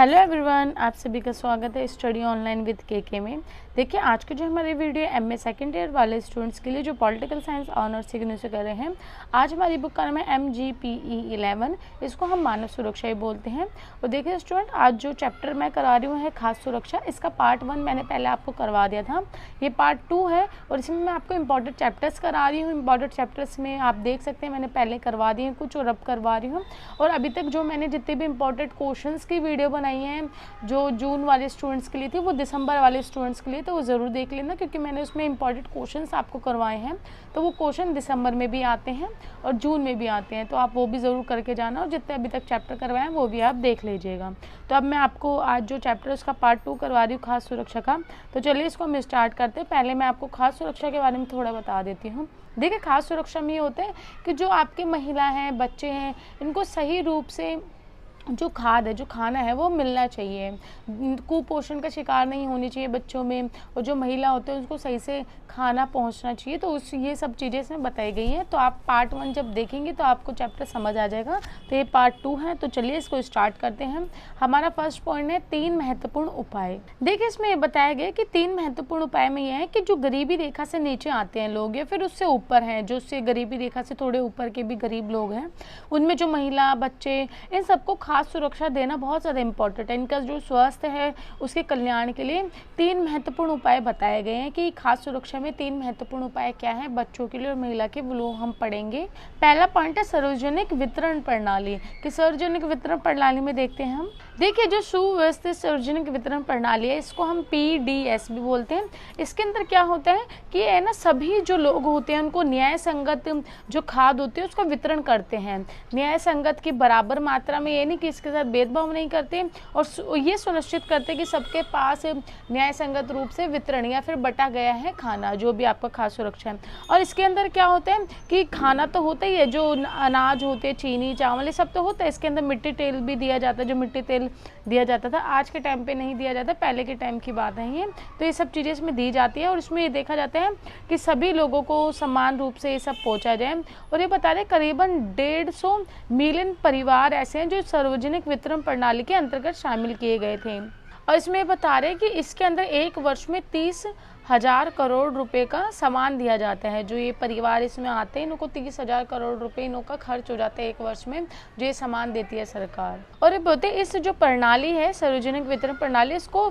Hello everyone, आप सभी का स्वागत है स्टडी ऑनलाइन विद के में। देखिए, आज की जो हमारी वीडियो एमए सेकेंड ईयर वाले स्टूडेंट्स के लिए जो पॉलिटिकल साइंस ऑनर्स सीखने से कर रहे हैं। आज हमारी बुक का नाम है MGPE11। इसको हम मानव सुरक्षा ही बोलते हैं। और देखिए स्टूडेंट, आज जो चैप्टर मैं करा रही हूँ है खास सुरक्षा। इसका पार्ट 1 मैंने पहले आपको करवा दिया था, ये पार्ट 2 है और इसमें मैं आपको इंपॉर्टेंट चैप्टर्स करा रही हूँ। इंपॉर्टेंट चैप्टर्स में आप देख सकते हैं मैंने पहले करवा दिए हैं कुछ और अब करवा रही हूँ। और अभी तक जो मैंने जितने भी इंपॉर्टेंट क्वेश्चंस की वीडियो बनाई है जो जून वाले स्टूडेंट्स के लिए थी, वो दिसंबर वाले स्टूडेंट्स के लिए, तो वो ज़रूर देख लेना, क्योंकि मैंने उसमें इंपॉर्टेंट क्वेश्चंस आपको करवाए हैं। तो वो क्वेश्चन दिसंबर में भी आते हैं और जून में भी आते हैं, तो आप वो भी ज़रूर करके जाना। और जितने अभी तक चैप्टर करवाए हैं वो भी आप देख लीजिएगा। तो अब मैं आपको आज जो चैप्टर है उसका पार्ट 2 करवा रही हूँ, खास सुरक्षा का। तो चलिए इसको हम स्टार्ट करते हैं। पहले मैं आपको खास सुरक्षा के बारे में थोड़ा बता देती हूँ। देखिए, खास सुरक्षा में ये होता है कि जो आपके महिला हैं, बच्चे हैं, इनको सही रूप से जो खाद है, जो खाना है, वो मिलना चाहिए। कुपोषण का शिकार नहीं होनी चाहिए बच्चों में, और जो महिला होते हैं उसको सही से खाना पहुंचना चाहिए। तो ये सब चीज़ें इसमें बताई गई हैं। तो आप पार्ट 1 जब देखेंगे तो आपको चैप्टर समझ आ जाएगा। तो ये पार्ट 2 है। तो चलिए इसको स्टार्ट करते हैं। हमारा फर्स्ट पॉइंट है 3 महत्वपूर्ण उपाय। देखिए, इसमें ये बताया गया कि 3 महत्वपूर्ण उपाय में यह है कि जो गरीबी रेखा से नीचे आते हैं लोग या फिर उससे ऊपर हैं, जो उससे गरीबी रेखा से थोड़े ऊपर के भी गरीब लोग हैं, उनमें जो महिला, बच्चे, इन सबको खास सुरक्षा देना बहुत ज़्यादा इंपॉर्टेंट है। इनका जो स्वास्थ्य है उसके कल्याण के लिए 3 महत्वपूर्ण उपाय बताए गए हैं कि खास सुरक्षा में 3 महत्वपूर्ण उपाय क्या है बच्चों के लिए और महिला के, वो हम पढ़ेंगे। पहला पॉइंट है सार्वजनिक वितरण प्रणाली। कि सार्वजनिक वितरण प्रणाली में देखते हैं हम। देखिए, जो सुव्यवस्थित सार्वजनिक वितरण प्रणाली है इसको हम PDS भी बोलते हैं। इसके अंदर क्या होता है कि है ना, सभी जो लोग होते हैं उनको न्याय संगत जो खाद होती है उसका वितरण करते हैं। न्याय संगत की बराबर मात्रा में, ये नहीं कि इसके साथ भेदभाव नहीं करते, और ये सुनिश्चित करते कि सबके पास न्याय संगत रूप से वितरण या फिर बटा गया है खाना, जो भी आपका खास सुरक्षा है। और इसके अंदर क्या होता है कि खाना तो होता ही है, जो अनाज होते हैं, चीनी, चावल, ये सब तो होता है। इसके अंदर मिट्टी तेल भी दिया जाता है, जो मिट्टी तेल दिया जाता था, आज के टाइम पे नहीं दिया जाता, पहले के टाइम की बात है ये। तो ये सब चीज़ें इसमें दी जाती है और इसमें ये देखा जाता है कि सभी लोगों को समान रूप से ये सब पहुँचा जाए। और ये बता रहे करीबन 150 मिलियन परिवार ऐसे हैं जो सार्वजनिक वितरण प्रणाली के अंतर्गत शामिल किए गए थे। और इसमें बता रहे कि इसके अंदर एक वर्ष में 30,000 करोड़ रुपए का सामान दिया जाता है। जो ये परिवार इसमें आते हैं, इनको 30,000 करोड़ रुपए इनका खर्च हो जाता है एक वर्ष में, जो ये सामान देती है सरकार। और ये बोलते हैं इस जो प्रणाली है सार्वजनिक वितरण प्रणाली, इसको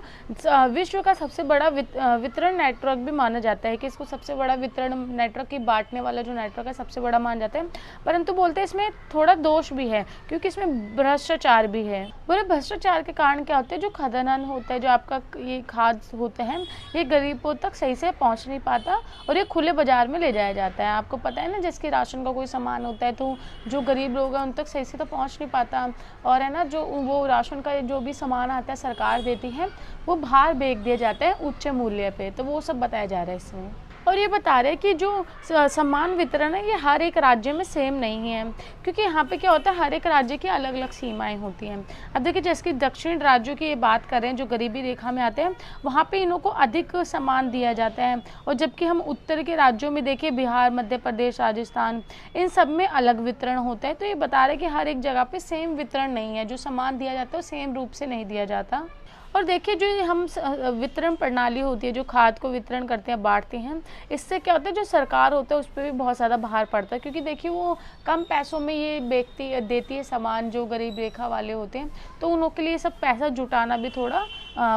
विश्व का सबसे बड़ा वितरण नेटवर्क भी माना जाता है। कि इसको सबसे बड़ा वितरण नेटवर्क की बांटने वाला जो नेटवर्क है सबसे बड़ा माना जाता है। परंतु बोलते हैं इसमें थोड़ा दोष भी है, क्योंकि इसमें भ्रष्टाचार भी है। बोले भ्रष्टाचार के कारण क्या होते हैं, जो खदान होता है, जो आपका ये खाद होते हैं, ये गरीबों तक सही से पहुंच नहीं पाता और ये खुले बाजार में ले जाया जाता है। आपको पता है ना, जिसके राशन का कोई सामान होता है तो जो गरीब लोग हैं उन तक सही से तो पहुंच नहीं पाता। और है ना, जो वो राशन का जो भी सामान आता है सरकार देती है, वो बाहर बेच दिया जाता है उच्च मूल्य पे। तो वो सब बताया जा रहा है इसमें। और ये बता रहे हैं कि जो सामान वितरण है ये हर एक राज्य में सेम नहीं है, क्योंकि यहाँ पे क्या होता है, हर एक राज्य की अलग अलग सीमाएं होती हैं। अब देखिए, जैसे कि दक्षिण राज्यों की ये बात करें जो गरीबी रेखा में आते हैं, वहाँ पे इन्हों को अधिक सामान दिया जाता है। और जबकि हम उत्तर के राज्यों में देखिए, बिहार, मध्य प्रदेश, राजस्थान, इन सब में अलग वितरण होता है। तो ये बता रहे हैं कि हर एक जगह पे सेम वितरण नहीं है, जो सामान दिया जाता है सेम रूप से नहीं दिया जाता। और देखिए, जो हम वितरण प्रणाली होती है, जो खाद को वितरण करते हैं, बांटते हैं, इससे क्या होता है, जो सरकार होता है उस पर भी बहुत ज़्यादा भार पड़ता है। क्योंकि देखिए, वो कम पैसों में ये देती है सामान जो गरीब रेखा वाले होते हैं, तो उनों के लिए सब पैसा जुटाना भी थोड़ा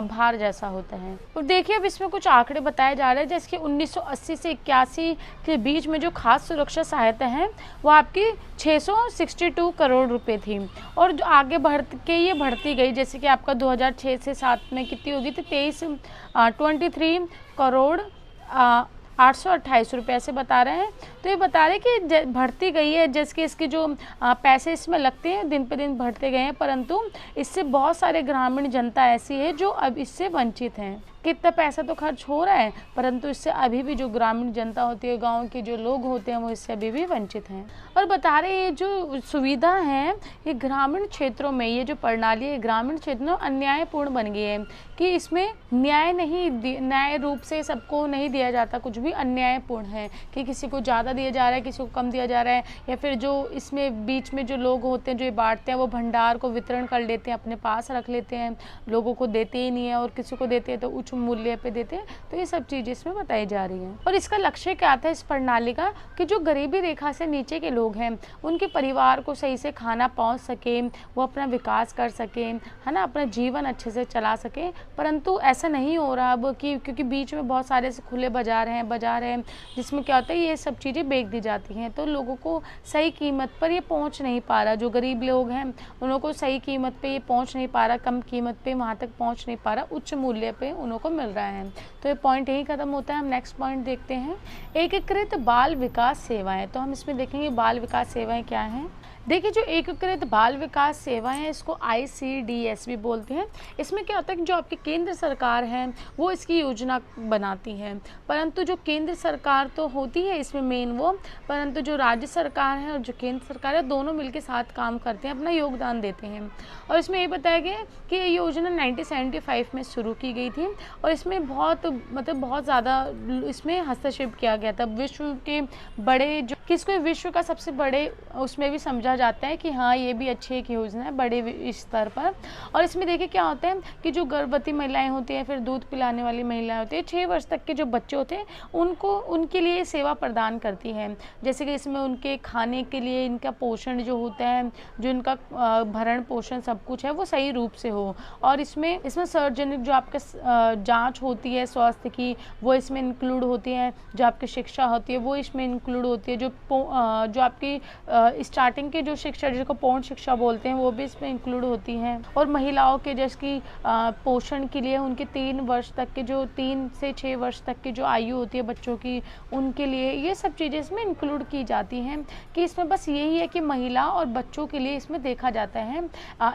भार जैसा होता है। और देखिए, अब इसमें कुछ आंकड़े बताए जा रहे हैं, जैसे कि 1980 से 81 के बीच में जो खास सुरक्षा सहायता है वो आपकी 662 करोड़ रुपए थी। और जो आगे बढ़ के ये बढ़ती गई, जैसे कि आपका 2006 से 7 में कितनी होगी थी, 23 करोड़ 828 रुपये से बता रहे हैं। तो ये बता रहे हैं कि बढ़ती गई है, जैसे कि इसके जो पैसे इसमें लगते हैं दिन पे दिन बढ़ते गए हैं, परंतु इससे बहुत सारे ग्रामीण जनता ऐसी है जो अब इससे वंचित हैं। कितना पैसा तो खर्च हो रहा है, परंतु इससे अभी भी जो ग्रामीण जनता होती है, गाँव के जो लोग होते हैं, वो इससे अभी भी वंचित हैं। और बता रहे ये जो सुविधा है ये ग्रामीण क्षेत्रों में, ये जो प्रणाली है ग्रामीण क्षेत्रों में अन्यायपूर्ण बन गई है कि इसमें न्याय रूप से सबको नहीं दिया जाता, कुछ भी अन्यायपूर्ण है कि किसी को ज़्यादा दिया जा रहा है, किसी को कम दिया जा रहा है, या फिर जो इसमें बीच में जो लोग होते हैं जो ये बांटते हैं वो भंडार को वितरण कर लेते हैं, अपने पास रख लेते हैं, लोगों को देते ही नहीं है, और किसी को देते हैं तो उच्च मूल्य पे देते हैं। तो ये सब चीज़ें इसमें बताई जा रही हैं। और इसका लक्ष्य क्या था इस प्रणाली का कि जो गरीबी रेखा से नीचे के लोग हैं उनके परिवार को सही से खाना पहुँच सके, वो अपना विकास कर सके, है ना, अपना जीवन अच्छे से चला सके। परंतु ऐसा नहीं हो रहा अब कि क्योंकि बीच में बहुत सारे से खुले बाजार हैं जिसमें क्या होता है ये सब चीज़ें बेच दी जाती हैं, तो लोगों को सही कीमत पर ये पहुंच नहीं पा रहा। जो गरीब लोग हैं उन लोगों को सही कीमत पे ये पहुंच नहीं पा रहा, कम कीमत पे वहाँ तक पहुंच नहीं पा रहा, उच्च मूल्य पे उन लोगों को मिल रहा है। तो ये पॉइंट यही खत्म होता है। हम नेक्स्ट पॉइंट देखते हैं, एकीकृत बाल विकास सेवाएँ। तो हम इसमें देखेंगे बाल विकास सेवाएँ क्या हैं। देखिए जो एकीकृत बाल विकास सेवाएं हैं इसको ICDS भी बोलते हैं। इसमें क्या होता है कि जो आपकी केंद्र सरकार है वो इसकी योजना बनाती है, परंतु जो केंद्र सरकार तो होती है इसमें मेन वो, परंतु जो राज्य सरकार है और जो केंद्र सरकार है दोनों मिलकर साथ काम करते हैं, अपना योगदान देते हैं। और इसमें ये बताया गया कि ये योजना 1975 में शुरू की गई थी और इसमें बहुत ज़्यादा इसमें हस्तक्षेप किया गया था। विश्व के बड़े जो किसको विश्व का सबसे बड़े उसमें भी समझा जाता है कि हाँ ये भी अच्छी एक योजना है बड़े स्तर पर। और इसमें देखिए क्या होता है कि जो गर्भवती महिलाएं होती हैं, फिर दूध पिलाने वाली महिलाएं होती हैं, 6 वर्ष तक के जो बच्चे होते हैं उनके लिए सेवा प्रदान करती है। जैसे कि इसमें उनके खाने के लिए इनका पोषण जो होता है, जो इनका भरण पोषण सब कुछ है वो सही रूप से हो। और इसमें सार्वजनिक जो आपका जाँच होती है स्वास्थ्य की वो इसमें इंक्लूड होती है, जो आपकी शिक्षा होती है वो इसमें इंक्लूड होती है, जो आपकी स्टार्टिंग की जो शिक्षा जिसको पूर्ण शिक्षा बोलते हैं वो भी इसमें इंक्लूड होती हैं। और महिलाओं के जैसे कि पोषण के लिए उनके 3 वर्ष तक के जो 3 से 6 वर्ष तक की जो आयु होती है बच्चों की, उनके लिए ये सब चीज़ें इसमें इंक्लूड की जाती हैं। कि इसमें बस यही है कि महिला और बच्चों के लिए इसमें देखा जाता है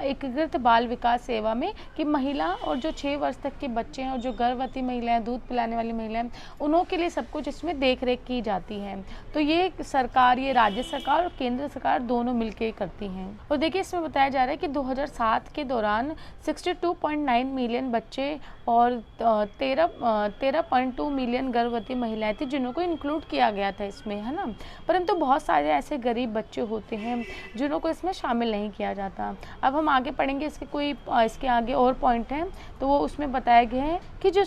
एकीकृत बाल विकास सेवा में कि महिला और जो 6 वर्ष तक के बच्चे हैं और जो गर्भवती महिलाएं, दूध पिलाने वाली महिलाएं, उन्हों के लिए सब कुछ इसमें देख रेख की जाती है। तो ये सरकार, ये राज्य सरकार और केंद्र सरकार दोनों मिलकर करती हैं। और देखिए इसमें बताया जा रहा है कि 2007 के दौरान 62.9 मिलियन बच्चे और 13.2 मिलियन गर्भवती महिलाएं थी जिन्हों को इंक्लूड किया गया था इसमें, है ना। परंतु बहुत सारे ऐसे गरीब बच्चे होते हैं जिन्हों को इसमें शामिल नहीं किया जाता। अब हम आगे पढ़ेंगे इसके आगे और पॉइंट हैं तो वो उसमें बताया गया है कि जो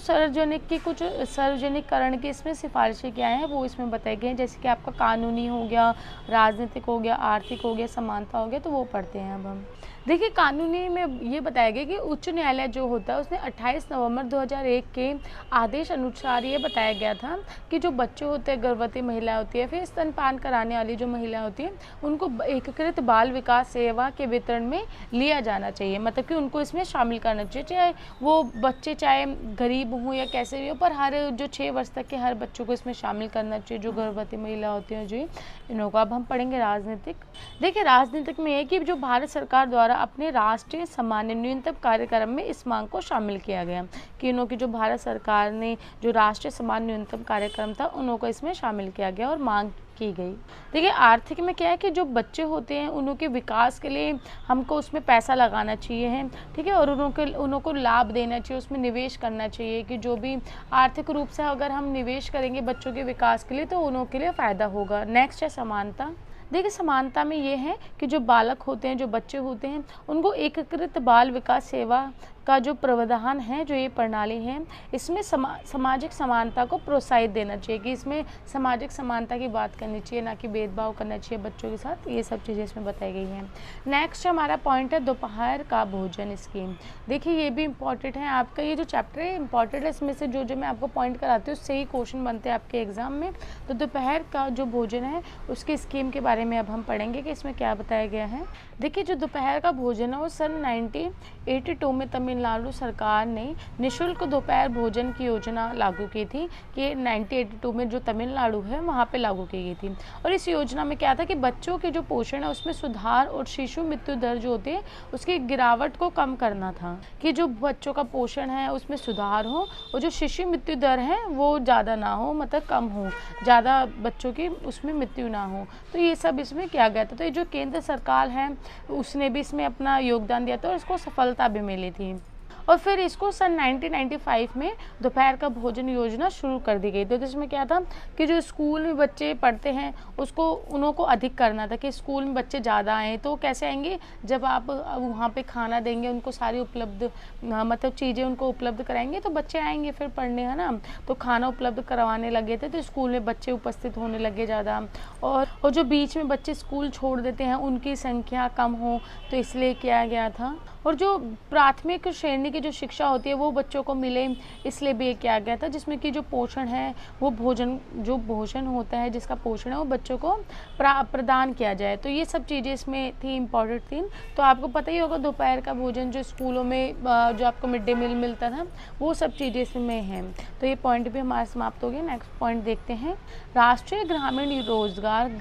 सार्वजनिककरण की इसमें सिफारिशें क्या हैं वो इसमें बताए गए हैं। जैसे कि आपका कानूनी हो गया, राजनीतिक हो गया, आर्थिक हो गया, समानता हो गया, तो वो पढ़ते हैं अब हम। देखिए कानूनी में ये बताया गया कि उच्च न्यायालय जो होता है उसने 28 नवंबर 2001 के आदेश अनुसार ये बताया गया था कि जो बच्चे होते हैं, गर्भवती महिला होती है, फिर स्तनपान कराने वाली जो महिला होती है, उनको एकीकृत बाल विकास सेवा के वितरण में लिया जाना चाहिए। मतलब कि उनको इसमें शामिल करना चाहिए, चाहे वो बच्चे चाहे गरीब हों या कैसे भी हो, पर हर जो 6 वर्ष तक के हर बच्चों को इसमें शामिल करना चाहिए जो गर्भवती महिला होती है जो इन्हों को। अब हम पढ़ेंगे राजनीतिक। देखिए राजनीतिक में है कि जो भारत सरकार द्वारा अपने राष्ट्रीय सामान्य न्यूनतम कार्यक्रम में इस मांग को शामिल किया गया कि इन्हों की जो भारत सरकार ने जो राष्ट्रीय सामान्य न्यूनतम कार्यक्रम था उन्हों को इसमें शामिल किया गया और मांग की गई। देखिए आर्थिक में क्या है कि जो बच्चे होते हैं उन्हों के विकास के लिए हमको उसमें पैसा लगाना चाहिए है, ठीक है, और उन्हों को लाभ देना चाहिए, उसमें निवेश करना चाहिए कि जो भी आर्थिक रूप से अगर हम निवेश करेंगे बच्चों के विकास के लिए तो उन्हों के लिए फ़ायदा होगा। नेक्स्ट है समानता। देखिए समानता में ये है कि जो बालक होते हैं, जो बच्चे होते हैं, उनको एकीकृत बाल विकास सेवा का जो प्रावधान है, जो ये प्रणाली है, इसमें सामाजिक समानता को प्रोत्साहित देना चाहिए कि इसमें सामाजिक समानता की बात करनी चाहिए, ना कि भेदभाव करना चाहिए बच्चों के साथ। ये सब चीज़ें इसमें बताई गई हैं। नेक्स्ट हमारा पॉइंट है दोपहर का भोजन स्कीम। देखिए ये भी इम्पॉर्टेंट है, आपका ये जो चैप्टर है इम्पॉर्टेंट है, इसमें से जो मैं आपको पॉइंट कराती हूँ उससे ही क्वेश्चन बनते हैं आपके एग्जाम में। तो दोपहर का जो भोजन है उसकी स्कीम के बारे में अब हम पढ़ेंगे कि इसमें क्या बताया गया है। देखिए जो दोपहर का भोजन है वो सन 1982 में तमिलनाडु तमिलनाडु सरकार ने निःशुल्क दोपहर भोजन की योजना लागू की थी कि 1982 में जो तमिलनाडु है वहाँ पे लागू की गई थी। और इस योजना में क्या था कि बच्चों के जो पोषण है उसमें सुधार और शिशु मृत्यु दर जो होती है उसकी गिरावट को कम करना था, कि जो बच्चों का पोषण है उसमें सुधार हो और जो शिशु मृत्यु दर है वो ज़्यादा ना हो, मतलब कम हो, ज़्यादा बच्चों की उसमें मृत्यु ना हो। तो ये सब इसमें किया गया था। तो ये जो केंद्र सरकार है उसने भी इसमें अपना योगदान दिया था और इसको सफलता भी मिली थी। और फिर इसको सन 1995 में दोपहर का भोजन योजना शुरू कर दी गई। तो जिसमें क्या था कि जो स्कूल में बच्चे पढ़ते हैं उसको उनको अधिक करना था, कि स्कूल में बच्चे ज़्यादा आएँ। तो कैसे आएंगे, जब आप वहाँ पे खाना देंगे, उनको सारी उपलब्ध मतलब चीज़ें उनको उपलब्ध कराएंगे तो बच्चे आएंगे फिर पढ़ने, है ना। तो खाना उपलब्ध करवाने लगे थे तो स्कूल में बच्चे उपस्थित होने लगे ज़्यादा। और जो बीच में बच्चे स्कूल छोड़ देते हैं उनकी संख्या कम हो, तो इसलिए किया गया था। और जो प्राथमिक श्रेणी की जो शिक्षा होती है वो बच्चों को मिले, इसलिए भी ये किया गया था, जिसमें कि जो पोषण है वो भोजन होता है जिसका पोषण है वो बच्चों को प्रदान किया जाए। तो ये सब चीज़ें इसमें थी, इम्पॉर्टेंट थी। तो आपको पता ही होगा दोपहर का भोजन जो स्कूलों में जो आपको मिड डे मील मिलता था वो सब चीज़ें इसमें हैं। तो ये पॉइंट भी हमारा समाप्त हो गया। नेक्स्ट पॉइंट देखते हैं, राष्ट्रीय ग्रामीण रोजगार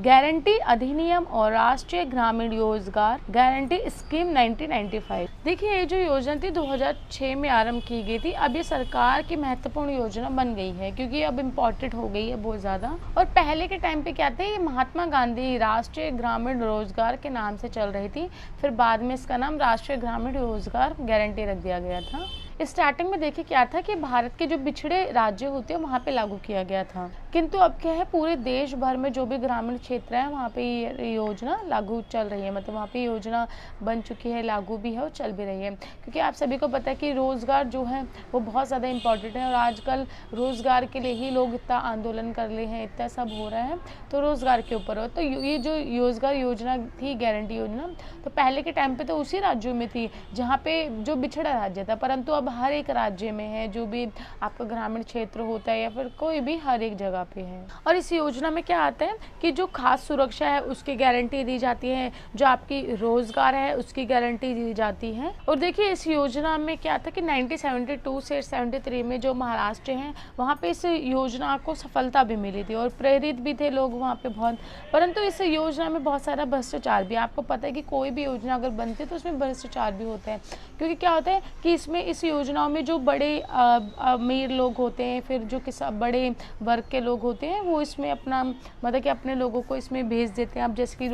गारंटी अधिनियम और राष्ट्रीय ग्रामीण रोजगार गारंटी स्कीम 1995। देखिए ये जो योजना थी 2006 में आरंभ की गई थी। अब ये सरकार की महत्वपूर्ण योजना बन गई है क्योंकि अब इम्पोर्टेंट हो गई है बहुत ज़्यादा। और पहले के टाइम पे क्या थे, ये महात्मा गांधी राष्ट्रीय ग्रामीण रोजगार के नाम से चल रही थी, फिर बाद में इसका नाम राष्ट्रीय ग्रामीण रोजगार गारंटी रख दिया गया था। स्टार्टिंग में देखिए क्या था कि भारत के जो पिछड़े राज्य होते हैं वहाँ पे लागू किया गया था, किंतु अब क्या है पूरे देश भर में जो भी ग्रामीण क्षेत्र है वहाँ पे ये योजना लागू चल रही है, मतलब वहाँ पे योजना बन चुकी है, लागू भी है और चल भी रही है। क्योंकि आप सभी को पता है कि रोज़गार जो है वो बहुत ज़्यादा इम्पॉर्टेंट है और आजकल रोज़गार के लिए ही लोग इतना आंदोलन कर रहे हैं, इतना सब हो रहा है, तो रोज़गार के ऊपर हो। तो ये जो रोज़गार योजना थी, गारंटी योजना, तो पहले के टाइम पे तो उसी राज्यों में थी जहाँ पे जो बिछड़ा राज्य था, परंतु अब हर एक राज्य में है, जो भी आपका ग्रामीण क्षेत्र होता है या फिर कोई भी हर एक जगह पे है। और इस योजना में क्या आता है कि जो खास सुरक्षा है उसकी गारंटी दी जाती है, जो आपकी रोजगार है उसकी गारंटी दी जाती है। और देखिए इस योजना में क्या था कि 1972 से 73 में जो महाराष्ट्र हैं वहाँ पे इस योजना को सफलता भी मिली थी और प्रेरित भी थे लोग वहाँ पे बहुत। परंतु इस योजना में बहुत सारा भ्रष्टाचार भी, आपको पता है कि कोई भी योजना अगर बनती है तो उसमें भ्रष्टाचार भी होता है। क्योंकि क्या होता है कि इसमें इस योजनाओं में जो बड़े अमीर लोग होते हैं, फिर जो बड़े वर्ग के लोग होते हैं वो इसमें अपना मतलब कि अपने लोगों को इसमें भेज देते हैं। अब जैसे कि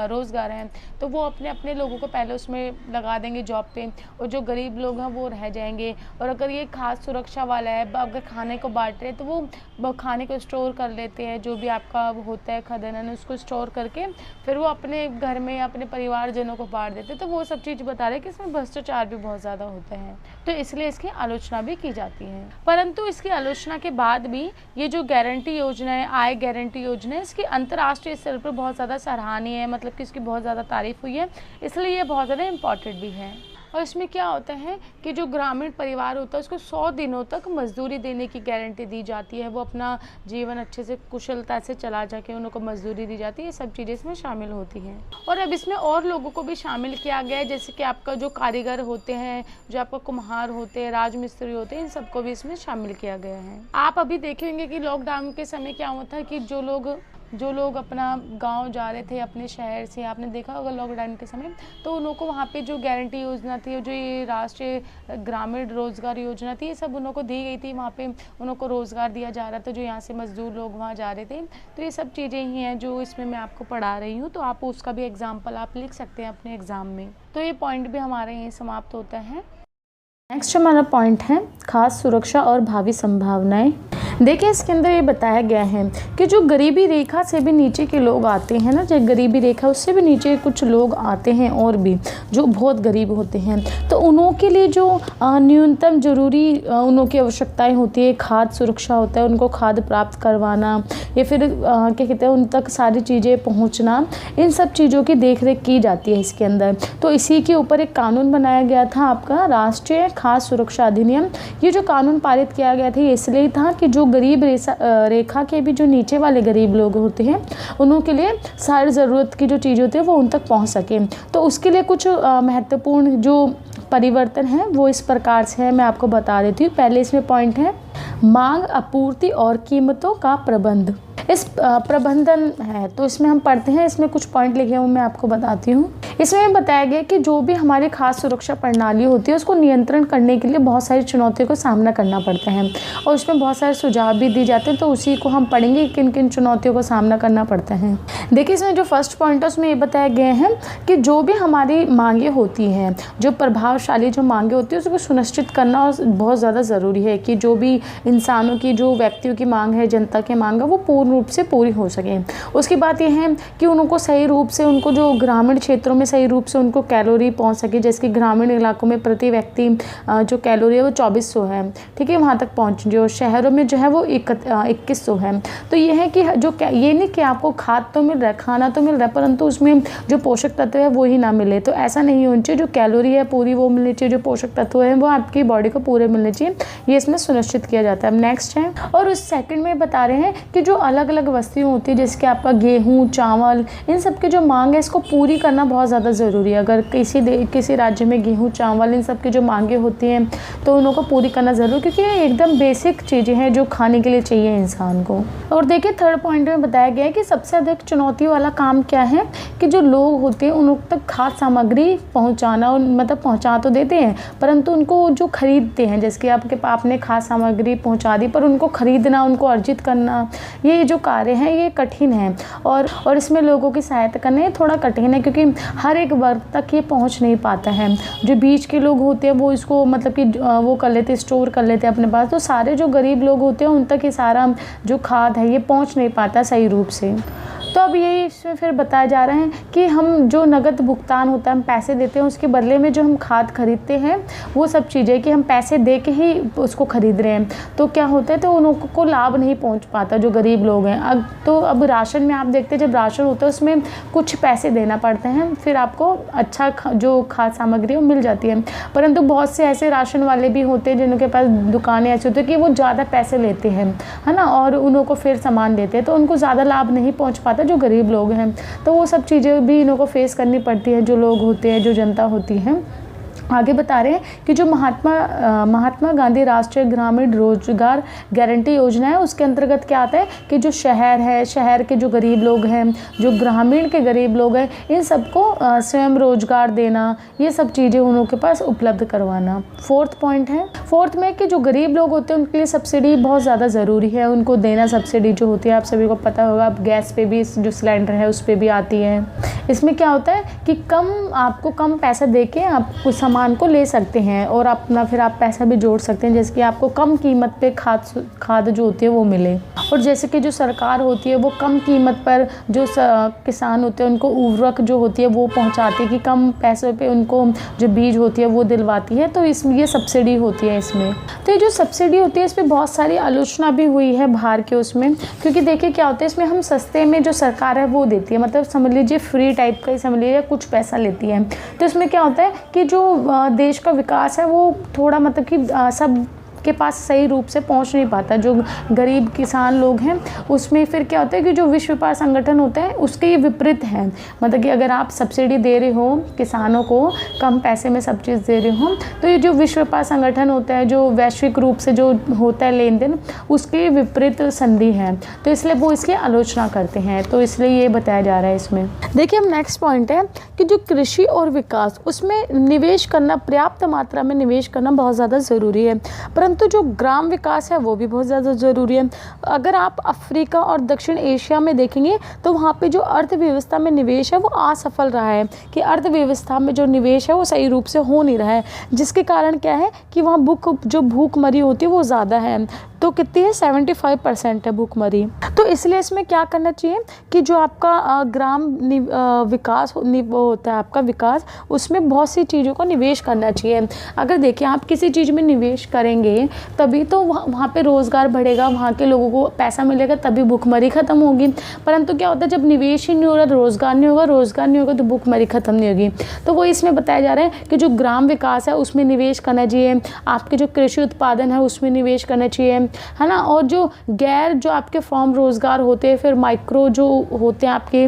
रोज़गार हैं तो वो अपने अपने लोगों को पहले उसमें लगा देंगे जॉब पे, और जो गरीब लोग हैं वो रह जाएंगे। और अगर ये खास सुरक्षा वाला है, अगर खाने को बांट रहे हैं तो वो खाने को स्टोर कर लेते हैं, जो भी आपका होता है खजाना उसको स्टोर करके फिर वो अपने घर में अपने परिवारजनों को बांट देते हैं। तो वो सब चीज़ बता रहे हैं कि इसमें भ्रष्टाचार भी बहुत ज़्यादा होता है, तो इसलिए इसकी आलोचना भी की जाती है। परंतु इसकी आलोचना के बाद भी ये जो गारंटी योजना है, आय गारंटी योजना है, इसकी अंतर्राष्ट्रीय स्तर पर बहुत ज़्यादा सराहनीय है, मतलब कि इसकी बहुत ज़्यादा तारीफ हुई है, इसलिए ये बहुत ज़्यादा इम्पॉर्टेंट भी है। और इसमें क्या होता है कि जो ग्रामीण परिवार होता है उसको 100 दिनों तक मजदूरी देने की गारंटी दी जाती है, वो अपना जीवन अच्छे से कुशलता से चला जाके उनको मजदूरी दी जाती है। ये सब चीज़ें इसमें शामिल होती हैं। और अब इसमें और लोगों को भी शामिल किया गया है, जैसे कि आपका जो कारीगर होते हैं, जो आपका कुम्हार होते हैं, राजमिस्त्री होते हैं, इन सबको भी इसमें शामिल किया गया है। आप अभी देखे होंगे कि लॉकडाउन के समय क्या होता है कि जो लोग अपना गांव जा रहे थे अपने शहर से, आपने देखा होगा लॉकडाउन के समय, तो उनको वहाँ पे जो गारंटी योजना थी, जो ये राष्ट्रीय ग्रामीण रोजगार योजना थी, ये सब उनको दी गई थी। वहाँ पे उनको रोज़गार दिया जा रहा था, जो यहाँ से मजदूर लोग वहाँ जा रहे थे। तो ये सब चीज़ें ही हैं जो इसमें मैं आपको पढ़ा रही हूँ, तो आप उसका भी एग्जाम्पल आप लिख सकते हैं अपने एग्ज़ाम में। तो ये पॉइंट भी हमारे यहीं समाप्त होता है। नेक्स्ट हमारा पॉइंट है खास सुरक्षा और भावी संभावनाएं। देखिए इसके अंदर ये बताया गया है कि जो गरीबी रेखा से भी नीचे के लोग आते हैं ना, जो गरीबी रेखा उससे भी नीचे कुछ लोग आते हैं और भी जो बहुत गरीब होते हैं, तो उन्हों के लिए जो न्यूनतम जरूरी उन्हों की आवश्यकताएं होती है, खाद्य सुरक्षा होता है, उनको खाद्य प्राप्त करवाना या फिर क्या कहते हैं उन तक सारी चीज़ें पहुँचना, इन सब चीज़ों की देख रेख की जाती है इसके अंदर। तो इसी के ऊपर एक कानून बनाया गया था आपका राष्ट्रीय खाद्य सुरक्षा अधिनियम। ये जो कानून पारित किया गया था ये इसलिए था कि जो गरीब रेखा के भी जो नीचे वाले गरीब लोग होते हैं उन्हों के लिए सारी ज़रूरत की जो चीज़ होती है वो उन तक पहुंच सके। तो उसके लिए कुछ महत्वपूर्ण जो परिवर्तन है वो इस प्रकार से है, मैं आपको बता देती हूँ। पहले इसमें पॉइंट है मांग, आपूर्ति और कीमतों का प्रबंध। इस प्रबंधन है तो इसमें हम पढ़ते हैं, इसमें कुछ पॉइंट लिखे हुए मैं आपको बताती हूँ। इसमें बताया गया कि जो भी हमारी खाद्य सुरक्षा प्रणाली होती है उसको नियंत्रण करने के लिए बहुत सारी चुनौतियों का सामना करना पड़ता है और उसमें बहुत सारे सुझाव भी दिए जाते हैं, तो उसी को हम पढ़ेंगे किन किन चुनौतियों का सामना करना पड़ता है। देखिए इसमें जो फर्स्ट पॉइंट है उसमें ये बताया गया है कि जो भी हमारी मांगें होती हैं, जो प्रभावशाली जो मांगें होती है उसको सुनिश्चित करना बहुत ज़्यादा ज़रूरी है कि जो भी इंसानों की, जो व्यक्तियों की मांग है, जनता की मांग है, वो पूर्ण रूप से पूरी हो सके। उसकी बात यह है कि उनको सही रूप से, उनको जो ग्रामीण क्षेत्रों में सही रूप से उनको कैलोरी पहुंच सके, जैसे कि ग्रामीण इलाकों में प्रति व्यक्ति जो कैलोरी है वो 2400 है, ठीक है, वहाँ तक पहुँच, जो शहरों में जो है वो 2100 है। तो ये है कि जो ये नहीं कि आपको खाद तो मिल रहा है, खाना तो मिल रहा है, परंतु उसमें जो पोषक तत्व है वो ही ना मिले, तो ऐसा नहीं होना चाहिए। जो कैलोरी है पूरी वो मिलनी चाहिए, जो पोषक तत्व है वो आपकी बॉडी को पूरे मिलने चाहिए, ये इसमें सुनिश्चित किया जाता है। अब नेक्स्ट है, और उस सेकंड में बता रहे हैं कि जो अलग अलग वस्तुएं होती है जैसे कि आपका गेहूँ, चावल, इन सब की जो मांग है इसको पूरी करना बहुत ज़्यादा ज़रूरी है। अगर किसी राज्य में गेहूँ, चावल, इन सब की जो मांगें होती हैं तो उनको पूरी करना ज़रूरी, क्योंकि ये एकदम बेसिक चीज़ें हैं जो खाने के लिए चाहिए इंसान को। और देखिए थर्ड पॉइंट में बताया गया है कि सबसे अधिक चुनौती वाला काम क्या है कि जो लोग होते हैं उन तक खाद्य सामग्री पहुँचाना, मतलब पहुँचा तो देते हैं परंतु उनको जो खरीदते हैं, जैसे कि आपने खाद्य सामग्री पहुँचा दी पर उनको खरीदना, उनको अर्जित करना, ये जो कार्य है ये कठिन है और इसमें लोगों की सहायता करना थोड़ा कठिन है, क्योंकि हर एक वर्ग तक ये पहुंच नहीं पाता है। जो बीच के लोग होते हैं वो इसको मतलब कि वो कर लेते, स्टोर कर लेते हैं अपने पास, तो सारे जो गरीब लोग होते हैं उन तक ये सारा जो खाद है ये पहुंच नहीं पाता सही रूप से। तो अब यही इसमें फिर बताया जा रहा है कि हम जो नगद भुगतान होता है, हम पैसे देते हैं, उसके बदले में जो हम खाद खरीदते हैं वो सब चीज़ें कि हम पैसे दे के ही उसको खरीद रहे हैं, तो क्या होता है तो उनको लाभ नहीं पहुंच पाता जो गरीब लोग हैं। अब राशन में आप देखते हैं जब राशन होता है उसमें कुछ पैसे देना पड़ते हैं, फिर आपको अच्छा जो खाद्य सामग्री वो मिल जाती है, परंतु बहुत से ऐसे राशन वाले भी होते हैं जिनके पास दुकानें ऐसी होती है कि वो ज़्यादा पैसे लेते हैं, है ना, और उनको फिर सामान देते हैं, तो उनको ज़्यादा लाभ नहीं पहुँच पाता जो गरीब लोग हैं। तो वो सब चीज़ें भी इनको फेस करनी पड़ती है जो लोग होते हैं, जो जनता होती है। आगे बता रहे हैं कि जो महात्मा गांधी राष्ट्रीय ग्रामीण रोजगार गारंटी योजना है उसके अंतर्गत क्या आता है कि जो शहर के जो गरीब लोग हैं, जो ग्रामीण के गरीब लोग हैं, इन सबको स्वयं रोजगार देना, ये सब चीज़ें उनके पास उपलब्ध करवाना। फोर्थ पॉइंट है, फोर्थ में कि जो गरीब लोग होते हैं उनके लिए सब्सिडी बहुत ज़्यादा ज़रूरी है, उनको देना। सब्सिडी जो होती है आप सभी को पता होगा, अब गैस पे भी जो सिलेंडर है उस पर भी आती है। इसमें क्या होता है कि आपको कम पैसा दे के आप कुछ सामान को ले सकते हैं और अपना फिर आप पैसा भी जोड़ सकते हैं, जैसे कि आपको कम कीमत पे खाद जो होती है वो मिले। और जैसे कि जो सरकार होती है वो कम कीमत पर जो किसान होते हैं उनको उर्वरक जो होती है वो पहुंचाती है कि कम पैसों पे उनको जो बीज होती है वो दिलवाती है, तो इसमें ये सब्सिडी होती है इसमें। तो ये जो सब्सिडी होती है इस पर बहुत सारी आलोचना भी हुई है बाहर के उसमें, क्योंकि देखिए क्या होता है इसमें हम सस्ते में जो सरकार है वो देती है, मतलब समझ लीजिए फ्री टाइप का ही समझ लीजिए, कुछ पैसा लेती है। तो इसमें क्या होता है कि जो देश का विकास है वो थोड़ा मतलब कि सब के पास सही रूप से पहुंच नहीं पाता, जो गरीब किसान लोग हैं उसमें फिर क्या होता है कि जो विश्व व्यापार संगठन होता है उसके ये विपरीत है, मतलब कि अगर आप सब्सिडी दे रहे हो किसानों को, कम पैसे में सब चीज़ दे रहे हो, तो ये जो विश्व व्यापार संगठन होता है जो वैश्विक रूप से जो होता है लेन देन, उसके विपरीत संधि है, तो इसलिए वो इसकी आलोचना करते हैं, तो इसलिए ये बताया जा रहा है इसमें। देखिए अब नेक्स्ट पॉइंट है कि जो कृषि और विकास उसमें निवेश करना, पर्याप्त मात्रा में निवेश करना बहुत ज़्यादा ज़रूरी है, परंतु जो ग्राम विकास है वो भी बहुत ज़्यादा ज़रूरी है। अगर आप अफ्रीका और दक्षिण एशिया में देखेंगे तो वहाँ पे जो अर्थव्यवस्था में निवेश है वो असफल रहा है, कि अर्थव्यवस्था में जो निवेश है वो सही रूप से हो नहीं रहा है, जिसके कारण क्या है कि वहाँ भूखमरी होती है वो ज़्यादा है, तो कितनी है 75% है भूखमरी। तो इसलिए इसमें क्या करना चाहिए कि जो आपका ग्राम विकास होता है आपका विकास, उसमें बहुत सी चीज़ों का निवेश करना चाहिए। अगर देखिए आप किसी चीज़ में निवेश करेंगे तभी तो वहाँ पे रोज़गार बढ़ेगा, वहाँ के लोगों को पैसा मिलेगा, तभी भूखमरी ख़त्म होगी। परंतु क्या होता है जब निवेश ही नहीं हो रहा, रोज़गार नहीं होगा तो भूखमरी ख़त्म नहीं होगी। तो वो इसमें बताया जा रहा है कि जो ग्राम विकास है उसमें निवेश करना चाहिए, आपके जो कृषि उत्पादन है उसमें निवेश करना चाहिए, है ना। और जो गैर जो आपके फॉर्म रोज़गार होते हैं, फिर माइक्रो जो होते हैं आपके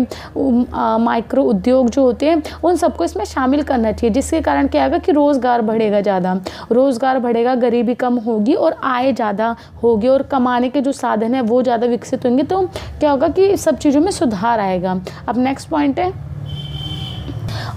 माइक्रो उद्योग जो होते हैं, उन सबको इसमें शामिल करना चाहिए, जिसके कारण क्या होगा कि रोज़गार बढ़ेगा, ज़्यादा रोज़गार बढ़ेगा, गरीबी कम होगी और आय ज़्यादा होगी और कमाने के जो साधन है वो ज़्यादा विकसित होंगे। तो क्या होगा कि सब चीज़ों में सुधार आएगा। अब नेक्स्ट पॉइंट है,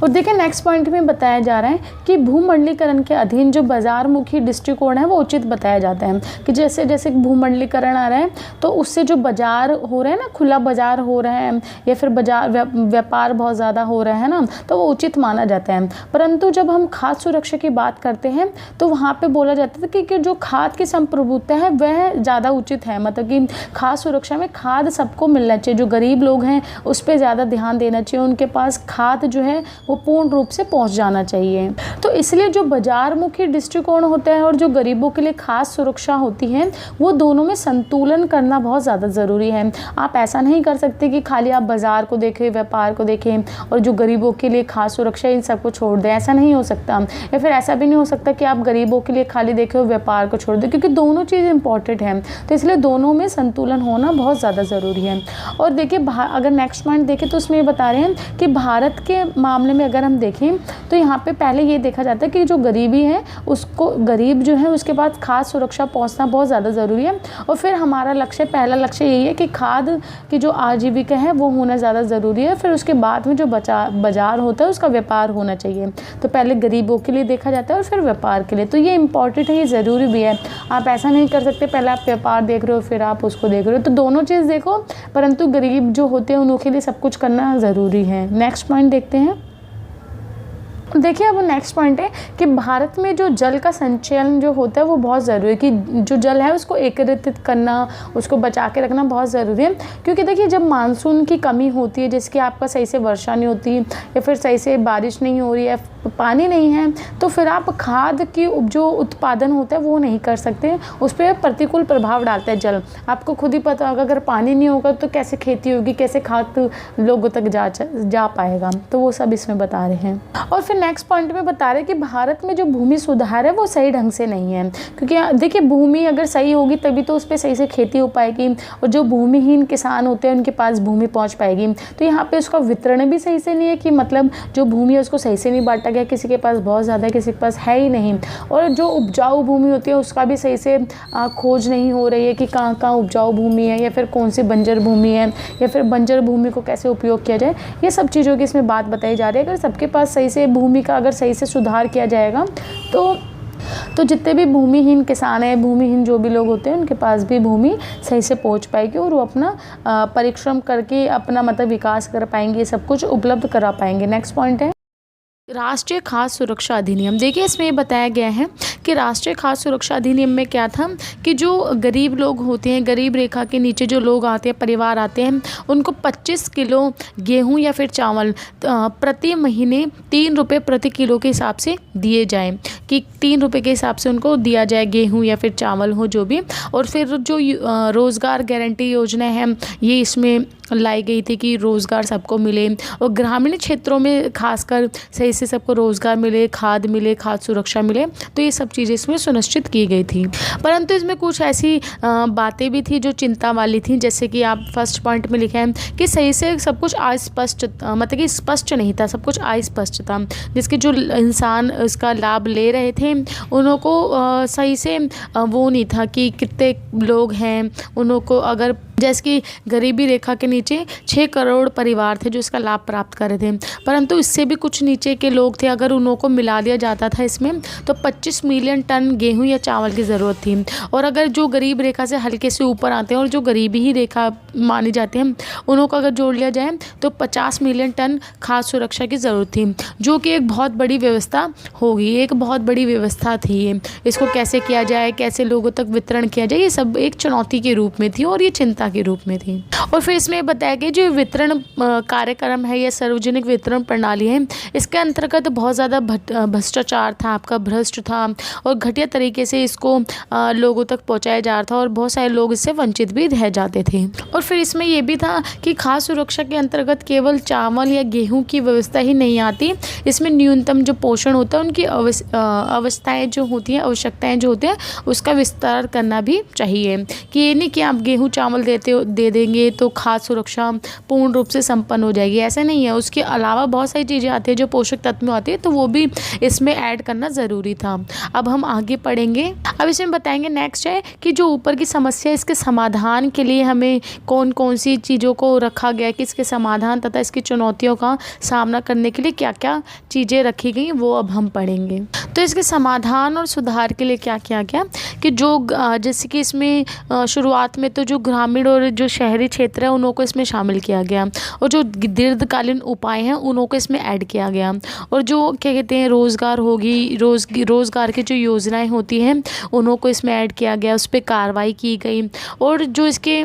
और देखिए नेक्स्ट पॉइंट में बताया जा रहा है कि भूमंडलीकरण के अधीन जो बाजारमुखी दृष्टिकोण है वो उचित बताया जाता है कि जैसे जैसे भूमंडलीकरण आ रहा है तो उससे जो बाजार हो रहे हैं ना, खुला बाजार हो रहा है या फिर बाजार व्यापार बहुत ज़्यादा हो रहा है ना, तो वो उचित माना जाता है। परंतु जब हम खाद्य सुरक्षा की बात करते हैं तो वहाँ पर बोला जाता है कि जो खाद्य की संप्रभुता है वह ज़्यादा उचित है, मतलब कि खाद्य सुरक्षा में खाद्य सबको मिलना चाहिए, जो गरीब लोग हैं उस पर ज़्यादा ध्यान देना चाहिए, उनके पास खाद्य जो है वो पूर्ण रूप से पहुंच जाना चाहिए। तो इसलिए जो बाजारमुखी दृष्टिकोण होता है और जो गरीबों के लिए खास सुरक्षा होती है, वो दोनों में संतुलन करना बहुत ज़्यादा ज़रूरी है। आप ऐसा नहीं कर सकते कि खाली आप बाज़ार को देखें, व्यापार को देखें और जो गरीबों के लिए खास सुरक्षा इन सबको छोड़ दें, ऐसा नहीं हो सकता। या फिर ऐसा भी नहीं हो सकता कि आप गरीबों के लिए खाली देखें और व्यापार को छोड़ दें, क्योंकि दोनों चीज़ इंपॉर्टेंट है। तो इसलिए दोनों में संतुलन होना बहुत ज़्यादा ज़रूरी है। और देखिए अगर नेक्स्ट पॉइंट देखें तो उसमें ये बता रहे हैं कि भारत के मामले में अगर हम देखें तो यहाँ पे पहले ये देखा जाता है कि जो गरीबी है उसको, गरीब जो है उसके पास खाद्य सुरक्षा पहुँचना बहुत ज़्यादा ज़रूरी है। और फिर हमारा लक्ष्य, पहला लक्ष्य यही है कि खाद्य की जो आजीविका है वो होना ज़्यादा ज़रूरी है। फिर उसके बाद में जो बाजार होता है उसका व्यापार होना चाहिए। तो पहले गरीबों के लिए देखा जाता है और फिर व्यापार के लिए। तो ये इंपॉर्टेंट है, ये ज़रूरी भी है। आप ऐसा नहीं कर सकते पहले आप व्यापार देख रहे हो फिर आप उसको देख रहे हो, तो दोनों चीज़ देखो, परंतु गरीब जो होते हैं उनके लिए सब कुछ करना ज़रूरी है। नेक्स्ट पॉइंट देखते हैं। देखिए अब नेक्स्ट पॉइंट है कि भारत में जो जल का संचयन जो होता है वो बहुत ज़रूरी है, कि जो जल है उसको एकत्रित करना, उसको बचा के रखना बहुत ज़रूरी है। क्योंकि देखिए जब मानसून की कमी होती है, जिसकी आपका सही से वर्षा नहीं होती या फिर सही से बारिश नहीं हो रही है, पानी नहीं है, तो फिर आप खाद की जो उत्पादन होता है वो नहीं कर सकते, उस पर प्रतिकूल प्रभाव डालता है जल। आपको खुद ही पता होगा अगर पानी नहीं होगा तो कैसे खेती होगी, कैसे खाद लोगों तक जा पाएगा। तो वो सब इसमें बता रहे हैं। और फिर नेक्स्ट पॉइंट में बता रहे हैं कि भारत में जो भूमि सुधार है वो सही ढंग से नहीं है। क्योंकि देखिए भूमि अगर सही होगी तभी तो उस पर सही से खेती हो पाएगी और जो भूमिहीन किसान होते हैं उनके पास भूमि पहुंच पाएगी। तो यहाँ पे उसका वितरण भी सही से नहीं है, कि मतलब जो भूमि है उसको सही से नहीं बांटा गया, किसी के पास बहुत ज़्यादा है, किसी के पास है ही नहीं। और जो उपजाऊ भूमि होती है उसका भी सही से खोज नहीं हो रही है कि कहाँ कहाँ उपजाऊ भूमि है या फिर कौन सी बंजर भूमि है या फिर बंजर भूमि को कैसे उपयोग किया जाए। ये सब चीज़ों की इसमें बात बताई जा रही है। अगर सबके पास सही से भूमि का अगर सही से सुधार किया जाएगा तो जितने भी भूमिहीन किसान हैं, भूमिहीन जो भी लोग होते हैं, उनके पास भी भूमि सही से पहुंच पाएगी और वो अपना परिश्रम करके अपना मतलब विकास कर पाएंगे, सब कुछ उपलब्ध करा पाएंगे। नेक्स्ट पॉइंट है राष्ट्रीय खाद्य सुरक्षा अधिनियम। देखिए इसमें ये बताया गया है कि राष्ट्रीय खाद्य सुरक्षा अधिनियम में क्या था कि जो गरीब लोग होते हैं, गरीब रेखा के नीचे जो लोग आते हैं, परिवार आते हैं, उनको 25 किलो गेहूं या फिर चावल प्रति महीने 3 रुपये प्रति किलो के हिसाब से दिए जाएं, कि 3 रुपये के हिसाब से उनको दिया जाए, गेहूं या फिर चावल हो जो भी। और फिर जो रोज़गार गारंटी योजना है ये इसमें लाई गई थी कि रोज़गार सबको मिले और ग्रामीण क्षेत्रों में खासकर सही से सबको रोज़गार मिले, खाद्य सुरक्षा मिले। तो ये सब चीज़ें इसमें सुनिश्चित की गई थी। परंतु इसमें कुछ ऐसी बातें भी थी जो चिंता वाली थी, जैसे कि आप फर्स्ट पॉइंट में लिखा है कि सही से सब कुछ अस्पष्ट, मतलब कि स्पष्ट नहीं था, सब कुछ अस्पष्ट था, जिसके जो इंसान इसका लाभ ले रहे थे उनको सही से वो नहीं था कि कितने लोग हैं, उनको अगर जैसे कि गरीबी रेखा के नीचे 6 करोड़ परिवार थे जो इसका लाभ प्राप्त कर रहे थे, परंतु इससे भी कुछ नीचे के लोग थे, अगर उनको मिला दिया जाता था इसमें तो 25 मिलियन टन गेहूं या चावल की ज़रूरत थी। और अगर जो गरीब रेखा से हल्के से ऊपर आते हैं और जो गरीबी ही रेखा मानी जाती है उनको अगर जोड़ लिया जाए तो 50 मिलियन टन खाद्य सुरक्षा की ज़रूरत थी, जो कि एक बहुत बड़ी व्यवस्था होगी, एक बहुत बड़ी व्यवस्था थी ये। इसको कैसे किया जाए, कैसे लोगों तक वितरण किया जाए, ये सब एक चुनौती के रूप में थी और ये चिंता के रूप में थी। और फिर इसमें बताया गया जो वितरण कार्यक्रम है या सार्वजनिक वितरण प्रणाली है, इसके अंतर्गत बहुत ज़्यादा भ्रष्टाचार था, आपका भ्रष्ट था और घटिया तरीके से इसको लोगों तक पहुंचाया जा रहा था और बहुत सारे लोग इससे वंचित भी रह जाते थे। और फिर इसमें यह भी था कि खाद्य सुरक्षा के अंतर्गत केवल चावल या गेहूं की व्यवस्था ही नहीं आती, इसमें न्यूनतम जो पोषण होता है उनकी अवस्थाएं जो होती हैं, आवश्यकताएं जो होती हैं, उसका विस्तार करना भी चाहिए। कि ये नहीं कि आप गेहूं चावल दे देंगे तो खाद्य सुरक्षा पूर्ण रूप से संपन्न हो जाएगी, ऐसा नहीं है। उसके अलावा बहुत सारी चीज़ें आती हैं जो पोषक तत्व में आती है, तो वो भी इसमें ऐड करना ज़रूरी था। अब हम आगे पढ़ेंगे। अब इसमें बताएंगे नेक्स्ट है कि जो ऊपर की समस्या, इसके समाधान के लिए हमें कौन कौन सी चीज़ों को रखा गया कि इसके समाधान तथा इसकी चुनौतियों का सामना करने के लिए क्या क्या चीज़ें रखी गई, वो अब हम पढ़ेंगे। तो इसके समाधान और सुधार के लिए क्या किया गया कि जो जैसे कि इसमें शुरुआत में तो जो ग्रामीण और जो शहरी क्षेत्र है उन्हों को इसमें शामिल किया गया और जो दीर्घकालीन उपाय हैं उन्हों को इसमें ऐड किया गया और जो क्या कहते हैं रोज़गार होगी, रोज़गार की जो योजनाएं होती हैं उन्हों को इसमें ऐड किया गया, उस पर कार्रवाई की गई और जो इसके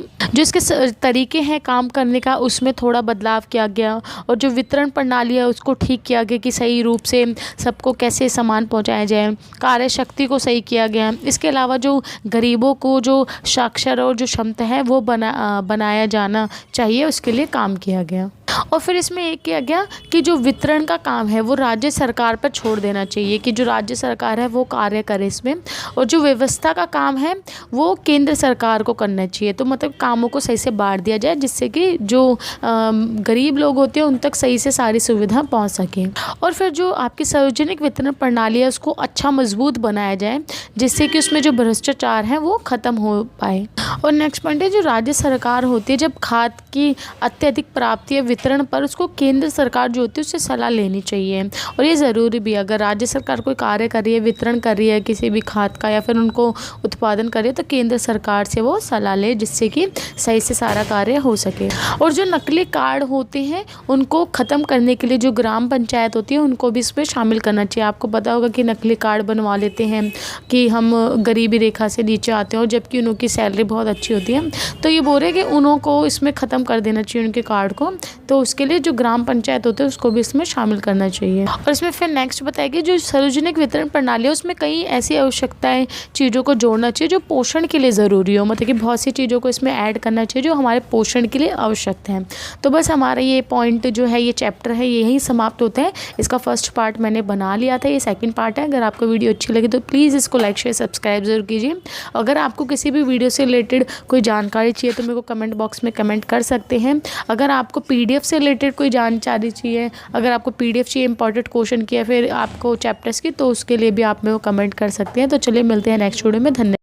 तरीके हैं काम करने का उसमें थोड़ा बदलाव किया गया और जो वितरण प्रणाली है उसको ठीक किया गया कि सही रूप से सबको कैसे सामान पहुंचाया जाए, कार्य शक्ति को सही किया गया। इसके अलावा जो गरीबों को जो साक्षर और जो क्षमता है वो बनाया जाना चाहिए, उसके लिए काम किया गया। और फिर इसमें एक किया गया कि जो वितरण का काम है वो राज्य सरकार पर छोड़ देना चाहिए कि जो राज्य सरकार है वो कार्य करे इसमें, और जो व्यवस्था का काम है वो केंद्र सरकार को करना चाहिए। तो मतलब कामों को सही से बांट दिया जाए जिससे कि जो गरीब लोग होते हैं उन तक सही से सारी सुविधा पहुंच सके। और फिर जो आपकी सार्वजनिक वितरण प्रणाली है उसको अच्छा मजबूत बनाया जाए जिससे कि उसमें जो भ्रष्टाचार है वो ख़त्म हो पाए। और नेक्स्ट पॉइंट है जो राज्य सरकार होती है जब खाद की अत्यधिक प्राप्ति या वितरण पर उसको केंद्र सरकार जो होती है उससे सलाह लेनी चाहिए और ये ज़रूरी भी है। अगर राज्य सरकार कोई कार्य कर रही है, वितरण कर रही है किसी भी खाद का या फिर उनको उत्पादन कर रही है तो केंद्र सरकार से वो सलाह ले जिससे कि सही से सारा कार्य हो सके। और जो नकली कार्ड होते हैं उनको ख़त्म करने के लिए जो ग्राम पंचायत होती है उनको भी इसमें शामिल करना चाहिए। आपको पता होगा कि नकली कार्ड बनवा लेते हैं कि हम गरीबी रेखा से नीचे आते हैं और जबकि उनकी सैलरी बहुत अच्छी होती है, तो ये बोल रहे हैं कि उन्हों को इसमें ख़त्म कर देना चाहिए उनके कार्ड को। तो उसके लिए जो ग्राम पंचायत होते हैं उसको भी इसमें शामिल करना चाहिए। और इसमें फिर नेक्स्ट बताएगी जो सार्वजनिक वितरण प्रणाली है उसमें कई ऐसी आवश्यकताएं चीज़ों को जोड़ना चाहिए जो पोषण के लिए ज़रूरी हो, मतलब कि बहुत सी चीज़ों को इसमें ऐड करना चाहिए जो हमारे पोषण के लिए आवश्यक है। तो बस हमारा ये पॉइंट जो है, ये चैप्टर है, यहीं समाप्त होता है। इसका फर्स्ट पार्ट मैंने बना लिया था, ये सेकंड पार्ट है। अगर आपको वीडियो अच्छी लगी तो प्लीज़ इसको लाइक शेयर सब्सक्राइब जरूर कीजिए। अगर आपको किसी भी वीडियो से रिलेटेड कोई जानकारी चाहिए तो मेरे को कमेंट बॉक्स में कमेंट कर सकते हैं। अगर आपको PDF से रिलेटेड कोई जानकारी चाहिए, अगर आपको PDF चाहिए इंपॉर्टेंट क्वेश्चन की या फिर आपको चैप्टर्स की, तो उसके लिए भी आप मेरे को कमेंट कर सकते हैं। तो चलिए मिलते हैं नेक्स्ट वीडियो में। धन्यवाद।